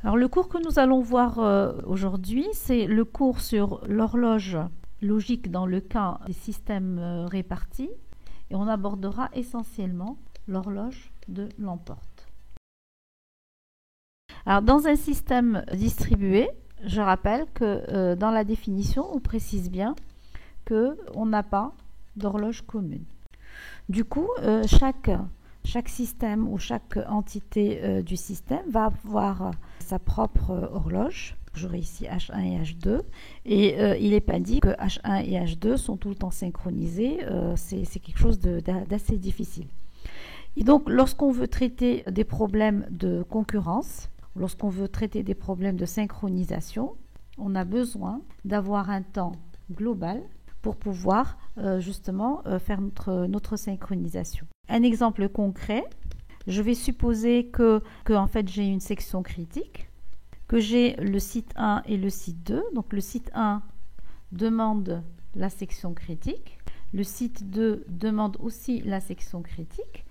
Alors le cours que nous allons voir aujourd'hui, c'est le cours sur l'horloge logique dans le cas des systèmes répartis et on abordera essentiellement l'horloge de l'emporte. Alors dans un système distribué, je rappelle que dans la définition, on précise bien qu'on n'a pas d'horloge commune. Du coup, chaque système ou chaque entité du système va avoir sa propre horloge. J'aurai ici H1 et H2 et il n'est pas dit que H1 et H2 sont tout le temps synchronisés. C'est quelque chose d'assez difficile. Et donc, lorsqu'on veut traiter des problèmes de concurrence, lorsqu'on veut traiter des problèmes de synchronisation, on a besoin d'avoir un temps global pour pouvoir justement faire notre synchronisation. Un exemple concret, je vais supposer que en fait j'ai une section critique, que j'ai le site 1 et le site 2. Donc le site 1 demande la section critique, le site 2 demande aussi la section critique.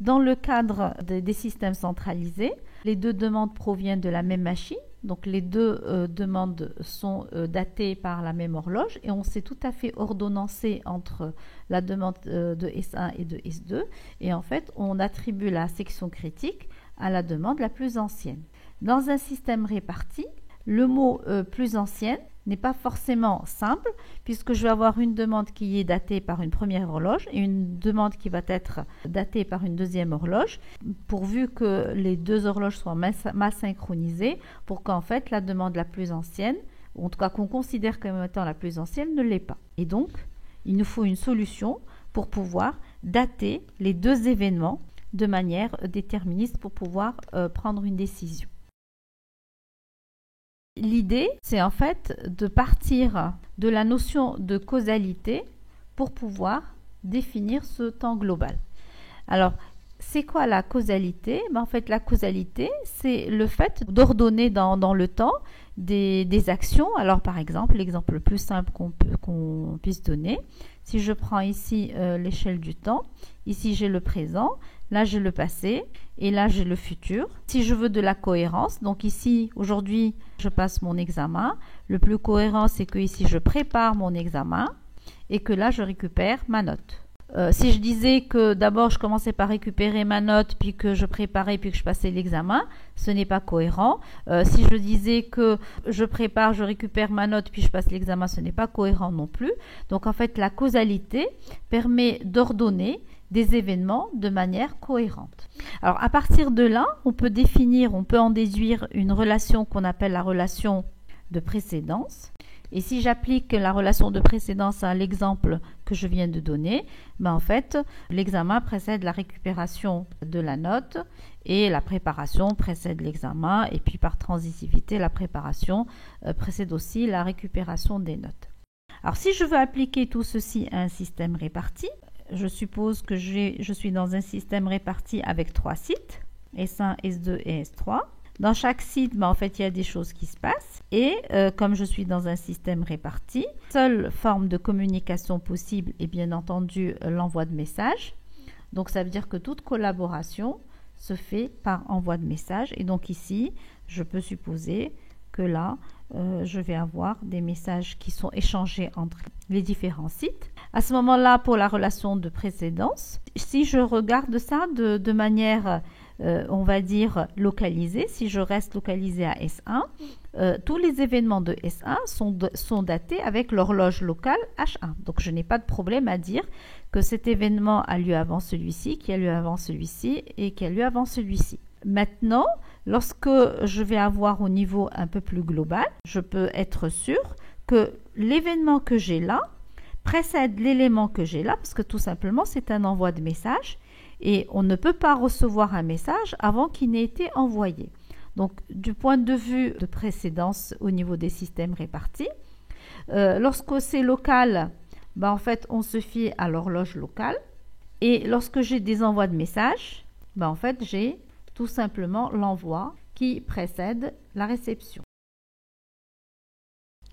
Dans le cadre des systèmes centralisés, les deux demandes proviennent de la même machine. Donc les deux demandes sont datées par la même horloge et on s'est tout à fait ordonnancé entre la demande de S1 et de S2 et en fait on attribue la section critique à la demande la plus ancienne. Dans un système réparti, le mot plus ancienne n'est pas forcément simple puisque je vais avoir une demande qui est datée par une première horloge et une demande qui va être datée par une deuxième horloge pourvu que les deux horloges soient mal synchronisées pour qu'en fait la demande la plus ancienne, ou en tout cas qu'on considère comme étant la plus ancienne, ne l'est pas. Et donc, il nous faut une solution pour pouvoir dater les deux événements de manière déterministe pour pouvoir prendre une décision. L'idée, c'est en fait de partir de la notion de causalité pour pouvoir définir ce temps global. Alors, c'est quoi la causalité? En fait, la causalité, c'est le fait d'ordonner dans le temps des actions. Alors, par exemple, l'exemple le plus simple qu'on puisse donner, si je prends ici l'échelle du temps, ici j'ai le présent, là j'ai le passé et là j'ai le futur. Si je veux de la cohérence, donc ici aujourd'hui je passe mon examen, le plus cohérent c'est que ici je prépare mon examen et que là je récupère ma note. Si je disais que d'abord je commençais par récupérer ma note, puis que je préparais, puis que je passais l'examen, ce n'est pas cohérent. Si je disais que je prépare, je récupère ma note, puis je passe l'examen, ce n'est pas cohérent non plus. Donc en fait, la causalité permet d'ordonner des événements de manière cohérente. Alors à partir de là, on peut en déduire une relation qu'on appelle la relation de précédence. Et si j'applique la relation de précédence à l'exemple que je viens de donner, en fait, l'examen précède la récupération de la note et la préparation précède l'examen et puis par transitivité, la préparation précède aussi la récupération des notes. Alors si je veux appliquer tout ceci à un système réparti, je suppose que je suis dans un système réparti avec 3 sites, S1, S2 et S3. Dans chaque site, en fait, il y a des choses qui se passent. Et comme je suis dans un système réparti, seule forme de communication possible est bien entendu l'envoi de messages. Donc, ça veut dire que toute collaboration se fait par envoi de messages. Et donc ici, je peux supposer que là, je vais avoir des messages qui sont échangés entre les différents sites. À ce moment-là, pour la relation de précédence, si je regarde ça de manière on va dire localisé, si je reste localisé à S1, tous les événements de S1 sont datés avec l'horloge locale H1. Donc je n'ai pas de problème à dire que cet événement a lieu avant celui-ci, qui a lieu avant celui-ci et qui a lieu avant celui-ci. Maintenant, lorsque je vais avoir au niveau un peu plus global, je peux être sûr que l'événement que j'ai là précède l'élément que j'ai là, parce que tout simplement c'est un envoi de message. Et on ne peut pas recevoir un message avant qu'il n'ait été envoyé. Donc, du point de vue de précédence au niveau des systèmes répartis, lorsque c'est local, en fait, on se fie à l'horloge locale. Et lorsque j'ai des envois de messages, en fait, j'ai tout simplement l'envoi qui précède la réception.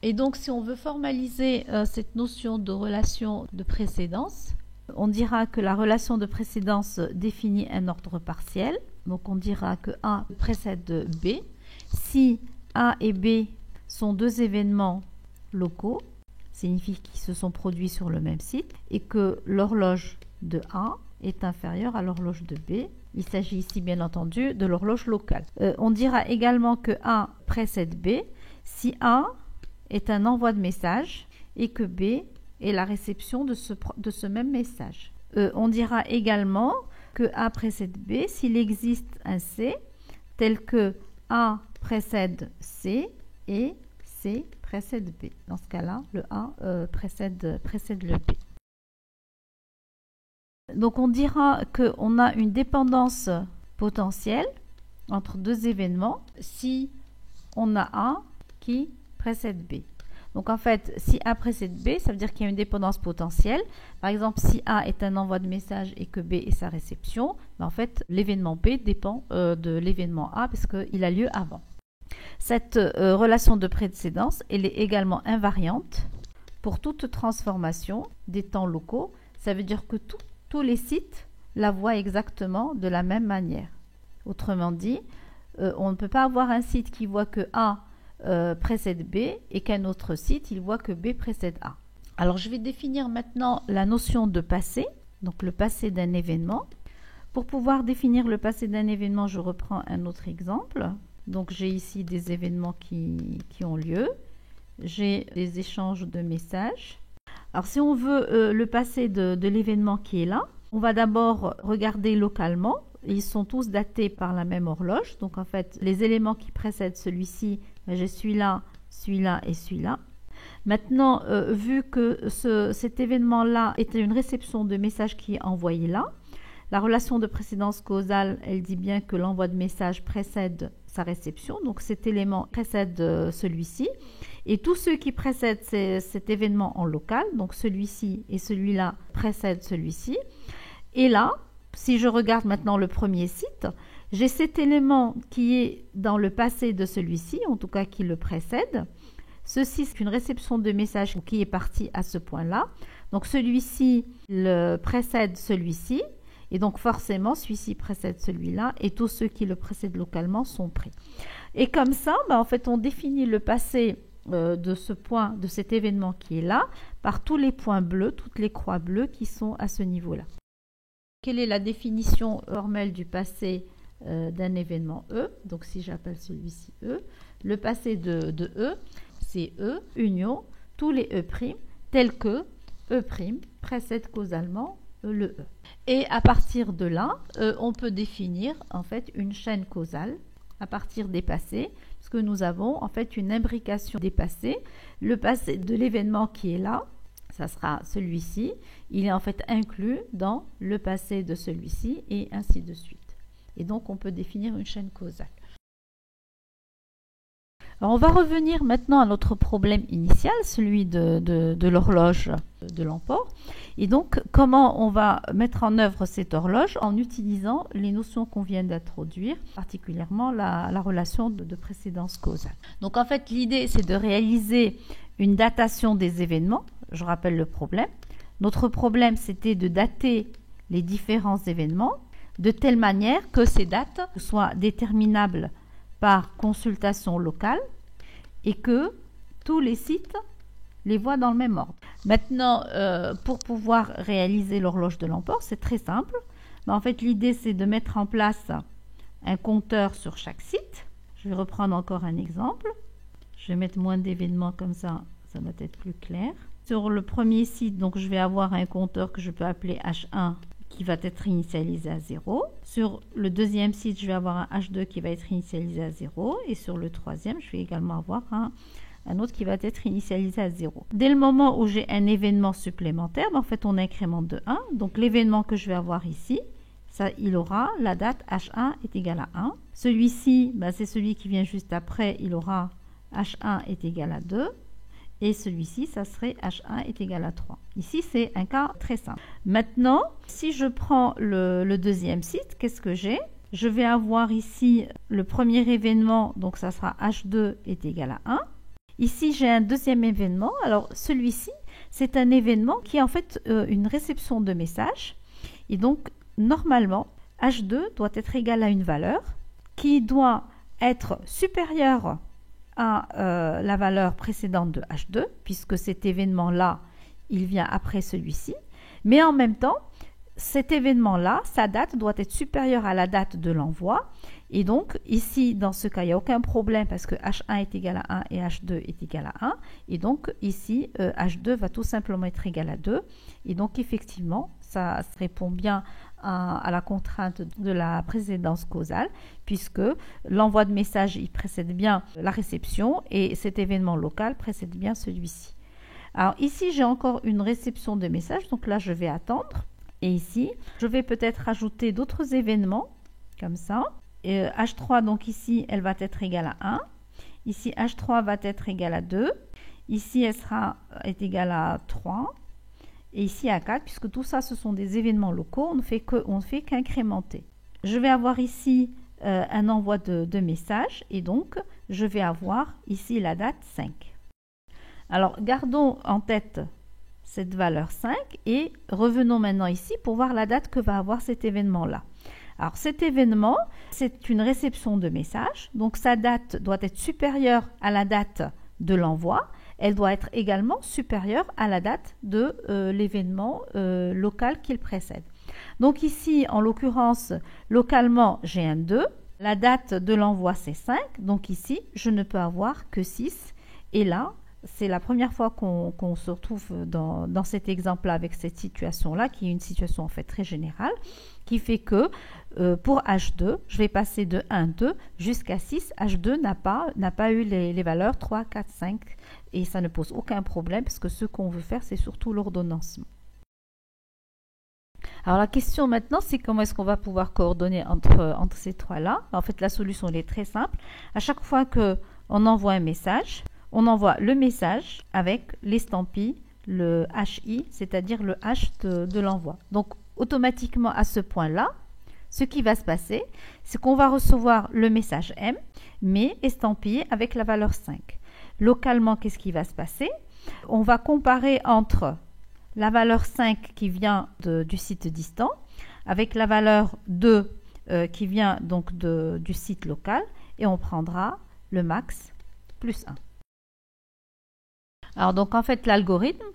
Et donc, si on veut formaliser cette notion de relation de précédence, on dira que la relation de précédence définit un ordre partiel. Donc on dira que A précède B Si A et B sont deux événements locaux, signifie qu'ils se sont produits sur le même site et que l'horloge de A est inférieure à l'horloge de B. Il s'agit ici bien entendu de l'horloge locale. On dira également que A précède B si A est un envoi de message et que B est la réception de ce même message. On dira également que A précède B s'il existe un C tel que A précède C et C précède B. Dans ce cas-là, le A précède le B. Donc on dira qu'on a une dépendance potentielle entre deux événements si on a A qui précède B. Donc en fait, si A précède B, ça veut dire qu'il y a une dépendance potentielle. Par exemple, si A est un envoi de message et que B est sa réception, en fait, l'événement B dépend de l'événement A parce qu'il a lieu avant. Cette relation de précédence, elle est également invariante pour toute transformation des temps locaux. Ça veut dire que tous les sites la voient exactement de la même manière. Autrement dit, on ne peut pas avoir un site qui voit que A précède B et qu'un autre site, il voit que B précède A. Alors, je vais définir maintenant la notion de passé, donc le passé d'un événement. Pour pouvoir définir le passé d'un événement, je reprends un autre exemple. Donc, j'ai ici des événements qui ont lieu. J'ai des échanges de messages. Alors, si on veut le passé de l'événement qui est là, on va d'abord regarder localement. Ils sont tous datés par la même horloge. Donc, en fait, les éléments qui précèdent celui-ci, j'ai celui-là et celui-là. Maintenant, vu que cet événement-là est une réception de message qui est envoyé là, la relation de précédence causale, elle dit bien que l'envoi de message précède sa réception. Donc, cet élément précède celui-ci. Et tous ceux qui précèdent cet événement en local, donc celui-ci et celui-là précèdent celui-ci. Et là, si je regarde maintenant le premier site, j'ai cet élément qui est dans le passé de celui-ci, en tout cas qui le précède. Ceci, c'est une réception de message qui est partie à ce point-là. Donc celui-ci le précède celui-ci. Et donc forcément, celui-ci précède celui-là. Et tous ceux qui le précèdent localement sont pris. Et comme ça, en fait, on définit le passé de ce point, de cet événement qui est là, par tous les points bleus, toutes les croix bleues qui sont à ce niveau-là. Quelle est la définition formelle du passé d'un événement E? Donc si j'appelle celui-ci E, le passé de E, c'est E, union, tous les E', tels que E' précède causalement le E. Et à partir de là, on peut définir en fait une chaîne causale à partir des passés, parce que nous avons en fait une imbrication des passés. Le passé de l'événement qui est là, ça sera celui-ci, il est en fait inclus dans le passé de celui-ci et ainsi de suite. Et donc on peut définir une chaîne causale. Alors on va revenir maintenant à notre problème initial, celui de l'horloge de Lamport. Et donc comment on va mettre en œuvre cette horloge en utilisant les notions qu'on vient d'introduire, particulièrement la relation de précédence causale. Donc en fait l'idée c'est de réaliser une datation des événements. Je rappelle le problème. Notre problème, c'était de dater les différents événements de telle manière que ces dates soient déterminables par consultation locale et que tous les sites les voient dans le même ordre. Maintenant, pour pouvoir réaliser l'horloge de Lamport, c'est très simple. En fait, l'idée, c'est de mettre en place un compteur sur chaque site. Je vais reprendre encore un exemple. Je vais mettre moins d'événements comme ça va être plus clair. Sur le premier site, donc, je vais avoir un compteur que je peux appeler H1 qui va être initialisé à 0. Sur le deuxième site, je vais avoir un H2 qui va être initialisé à 0. Et sur le troisième, je vais également avoir un autre qui va être initialisé à 0. Dès le moment où j'ai un événement supplémentaire, en fait, on incrémente de 1. Donc, l'événement que je vais avoir ici, ça, il aura la date H1 est égal à 1. Celui-ci, c'est celui qui vient juste après, il aura H1 est égal à 2. Et celui-ci, ça serait H1 est égal à 3. Ici, c'est un cas très simple. Maintenant, si je prends le deuxième site, qu'est-ce que j'ai? Je vais avoir ici le premier événement, donc ça sera H2 est égal à 1. Ici, j'ai un deuxième événement. Alors, celui-ci, c'est un événement qui est en fait une réception de message. Et donc, normalement, H2 doit être égal à une valeur qui doit être supérieur à la valeur précédente de H2, puisque cet événement-là, il vient après celui-ci. Mais en même temps, cet événement-là, sa date doit être supérieure à la date de l'envoi. Et donc, ici, dans ce cas, il n'y a aucun problème parce que H1 est égal à 1 et H2 est égal à 1. Et donc, ici, H2 va tout simplement être égal à 2. Et donc, effectivement, ça répond bien à la contrainte de la précédence causale, puisque l'envoi de message, il précède bien la réception et cet événement local précède bien celui-ci. Alors, ici, j'ai encore une réception de message. Donc là, je vais attendre. Et ici, je vais peut-être rajouter d'autres événements, comme ça. Et H3, donc ici, elle va être égale à 1. Ici, H3 va être égal à 2. Ici, elle est égale à 3. Et ici, à 4, puisque tout ça, ce sont des événements locaux, on ne fait qu'incrémenter. Je vais avoir ici un envoi de message. Et donc, je vais avoir ici la date 5. Alors, gardons en tête cette valeur 5 et revenons maintenant ici pour voir la date que va avoir cet événement-là. Alors cet événement, c'est une réception de message, donc sa date doit être supérieure à la date de l'envoi, elle doit être également supérieure à la date de l'événement local qu'il précède. Donc ici, en l'occurrence, localement, j'ai un 2, la date de l'envoi c'est 5, donc ici, je ne peux avoir que 6, et là, c'est la première fois qu'on se retrouve dans cet exemple-là avec cette situation-là, qui est une situation en fait très générale, qui fait que pour H2, je vais passer de 1, 2 jusqu'à 6. H2 n'a pas eu les valeurs 3, 4, 5 et ça ne pose aucun problème parce que ce qu'on veut faire, c'est surtout l'ordonnancement. Alors la question maintenant, c'est comment est-ce qu'on va pouvoir coordonner entre ces trois-là. En fait, la solution elle est très simple. À chaque fois qu'on envoie un message, on envoie le message avec l'estampille, le HI, c'est-à-dire le H de l'envoi. Donc, automatiquement, à ce point-là, ce qui va se passer, c'est qu'on va recevoir le message M, mais estampillé avec la valeur 5. Localement, qu'est-ce qui va se passer? On va comparer entre la valeur 5 qui vient du site distant avec la valeur 2 qui vient donc du site local et on prendra le max plus 1. Alors donc en fait l'algorithme,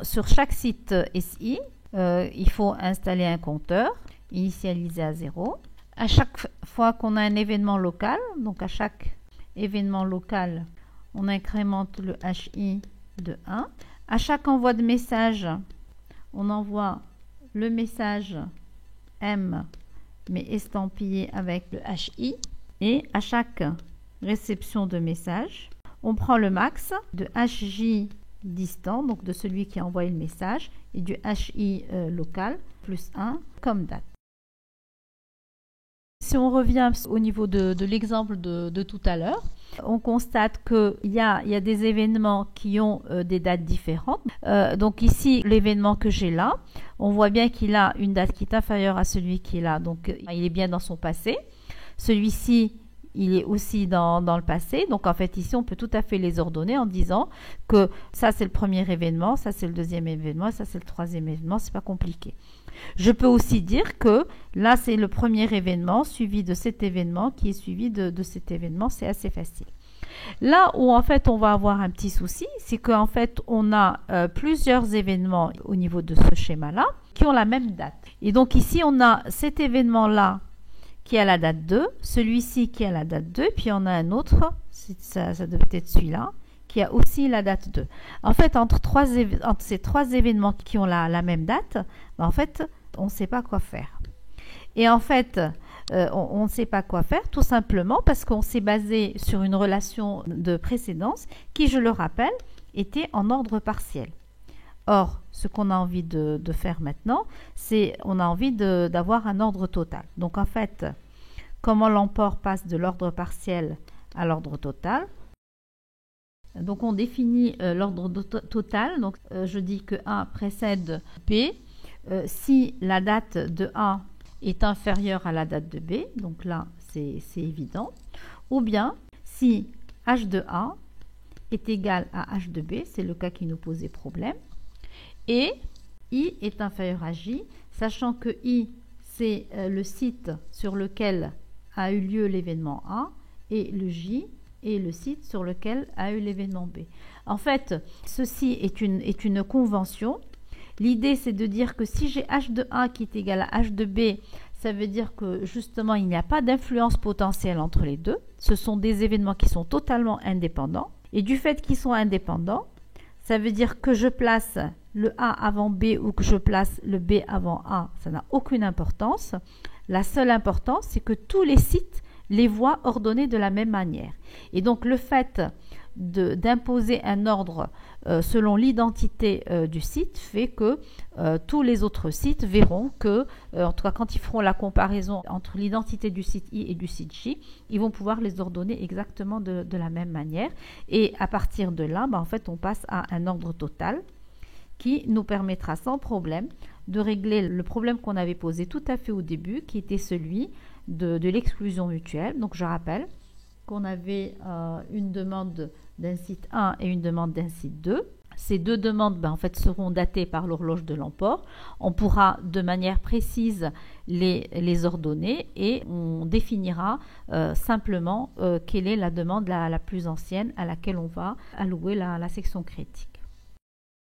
sur chaque site SI, il faut installer un compteur, initialisé à 0. À chaque fois qu'on a un événement local, donc à chaque événement local, on incrémente le HI de 1. À chaque envoi de message, on envoie le message M, mais estampillé avec le HI. Et à chaque réception de message, on prend le max de HJ distant, donc de celui qui a envoyé le message, et du HI local, plus 1 comme date. Si on revient au niveau de l'exemple de tout à l'heure, on constate qu'il y a des événements qui ont des dates différentes. Donc ici, l'événement que j'ai là, on voit bien qu'il a une date qui est inférieure à celui qui est là. Donc il est bien dans son passé. Celui-ci, il est aussi dans le passé. Donc en fait, ici, on peut tout à fait les ordonner en disant que ça, c'est le premier événement, ça, c'est le deuxième événement, ça, c'est le troisième événement. C'est pas compliqué. Je peux aussi dire que là, c'est le premier événement suivi de cet événement qui est suivi de cet événement. C'est assez facile. Là où en fait on va avoir un petit souci, c'est qu'en fait on a plusieurs événements au niveau de ce schéma-là qui ont la même date. Et donc ici on a cet événement-là qui a la date 2, celui-ci qui a la date 2, puis on a un autre, ça devait être celui-là, qui a aussi la date 2. En fait, entre ces trois événements qui ont la même date, en fait, on ne sait pas quoi faire. Et en fait, on ne sait pas quoi faire, tout simplement parce qu'on s'est basé sur une relation de précédence qui, je le rappelle, était en ordre partiel. Or, ce qu'on a envie de faire maintenant, c'est on a envie d'avoir un ordre total. Donc, en fait, comment l'emport passe de l'ordre partiel à l'ordre total? Donc, on définit l'ordre total. Donc, je dis que A précède B. Si la date de A est inférieure à la date de B, donc là, c'est évident. Ou bien, si H de A est égal à H de B, c'est le cas qui nous posait problème. Et I est inférieur à J, sachant que I, c'est le site sur lequel a eu lieu l'événement A, et le J est le site sur lequel a eu l'événement B. En fait, ceci est une convention. L'idée, c'est de dire que si j'ai H de A qui est égal à H de B, ça veut dire que justement, il n'y a pas d'influence potentielle entre les deux. Ce sont des événements qui sont totalement indépendants. Et du fait qu'ils sont indépendants, ça veut dire que je place le A avant B ou que je place le B avant A, ça n'a aucune importance. La seule importance, c'est que tous les sites les voient ordonnés de la même manière. Et donc, le fait d'imposer un ordre selon l'identité du site fait que tous les autres sites verront que, en tout cas quand ils feront la comparaison entre l'identité du site I et du site J, ils vont pouvoir les ordonner exactement de la même manière. Et à partir de là, en fait, on passe à un ordre total qui nous permettra sans problème de régler le problème qu'on avait posé tout à fait au début, qui était celui de l'exclusion mutuelle. Donc je rappelle qu'on avait une demande d'un site 1 et une demande d'un site 2. Ces deux demandes en fait, seront datées par l'horloge de l'emport. On pourra de manière précise les ordonner et on définira simplement quelle est la demande la plus ancienne à laquelle on va allouer la section critique.